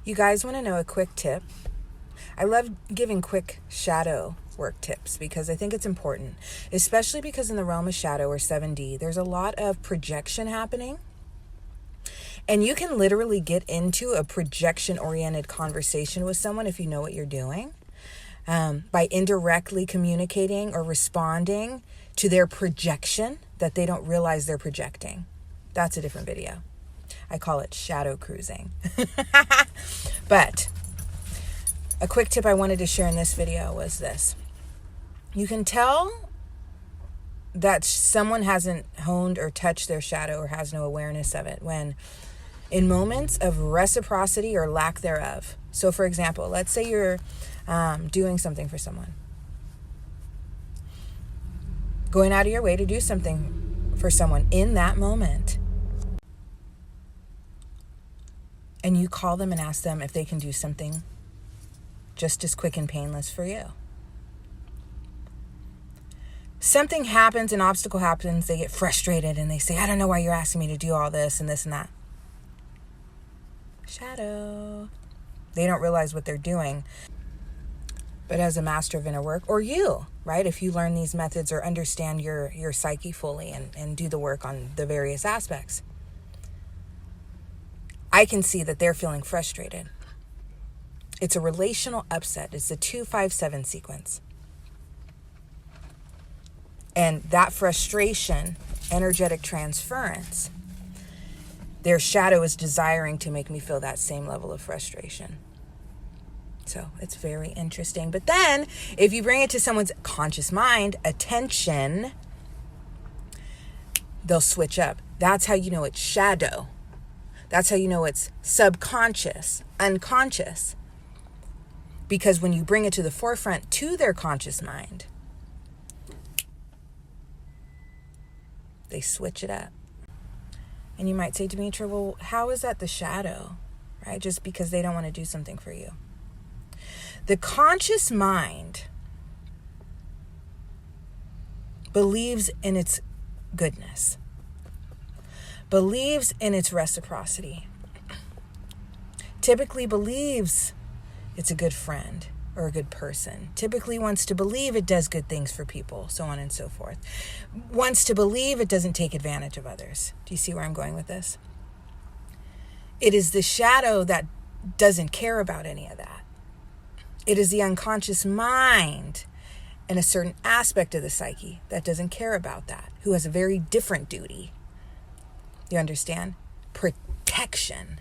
You guys want to know a quick tip? I love giving quick shadow work tips because I think it's important, especially because in the realm of shadow or 7D, there's a lot of projection happening. And you can literally get into a projection-oriented conversation with someone if you know what you're doing, by indirectly communicating or responding to their projection that they don't realize they're projecting. That's a different video. I call it shadow cruising. But a quick tip I wanted to share in this video was this. You can tell that someone hasn't honed or touched their shadow or has no awareness of it when in moments of reciprocity or lack thereof. So for example, let's say you're doing something for someone. Going out of your way to do something for someone in that moment. And you call them and ask them if they can do something just as quick and painless for you. Something happens, an obstacle happens, they get frustrated and they say, I don't know why you're asking me to do all this and this and that. Shadow. They don't realize what they're doing. But as a master of inner work, or you, right? If you learn these methods or understand your psyche fully and do the work on the various aspects, I can see that they're feeling frustrated. It's a relational upset. It's a 2-5-7 sequence. And that frustration, energetic transference, their shadow is desiring to make me feel that same level of frustration. So it's very interesting. But then if you bring it to someone's conscious mind, attention, they'll switch up. That's how you know it's shadow. That's how you know it's subconscious, unconscious. Because when you bring it to the forefront to their conscious mind, they switch it up. And you might say, Demetra, well, how is that the shadow, right? Just because they don't want to do something for you. The conscious mind believes in its goodness, believes in its reciprocity, typically believes it's a good friend or a good person, typically wants to believe it does good things for people, so on and so forth, wants to believe it doesn't take advantage of others. Do you see where I'm going with this? It is the shadow that doesn't care about any of that. It is the unconscious mind and a certain aspect of the psyche that doesn't care about that, who has a very different duty. You understand? Protection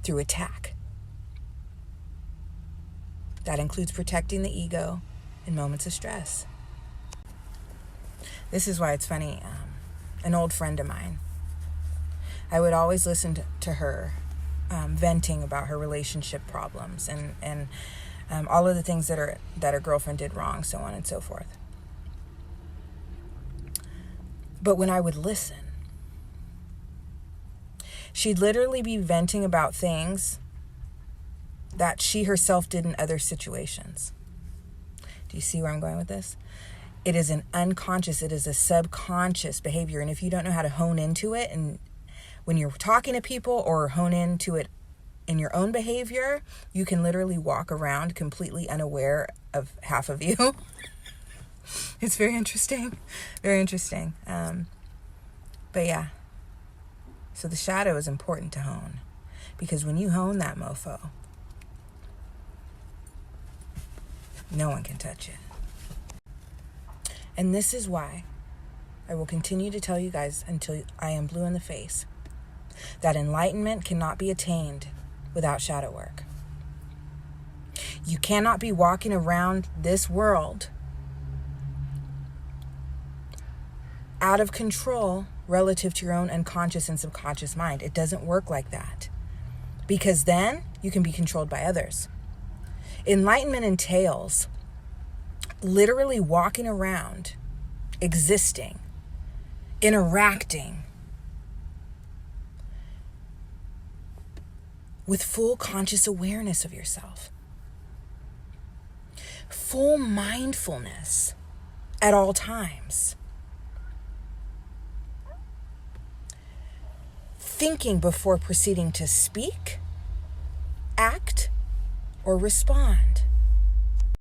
through attack. That includes protecting the ego in moments of stress. This is why it's funny. An old friend of mine, I would always listen to her venting about her relationship problems and all of the things that her girlfriend did wrong, so on and so forth. But when I would listen, she'd literally be venting about things that she herself did in other situations. Do you see where I'm going with this? It is an unconscious, it is a subconscious behavior. And if you don't know how to hone into it, and when you're talking to people or hone into it in your own behavior, you can literally walk around completely unaware of half of you. It's very interesting. Very interesting. But yeah. So the shadow is important to hone. Because when you hone that mofo, no one can touch it. And this is why I will continue to tell you guys until I am blue in the face that enlightenment cannot be attained without shadow work. You cannot be walking around this world out of control relative to your own unconscious and subconscious mind. It doesn't work like that. Because then you can be controlled by others. Enlightenment entails literally walking around, existing, interacting with full conscious awareness of yourself. Full mindfulness at all times. Thinking before proceeding to speak or respond.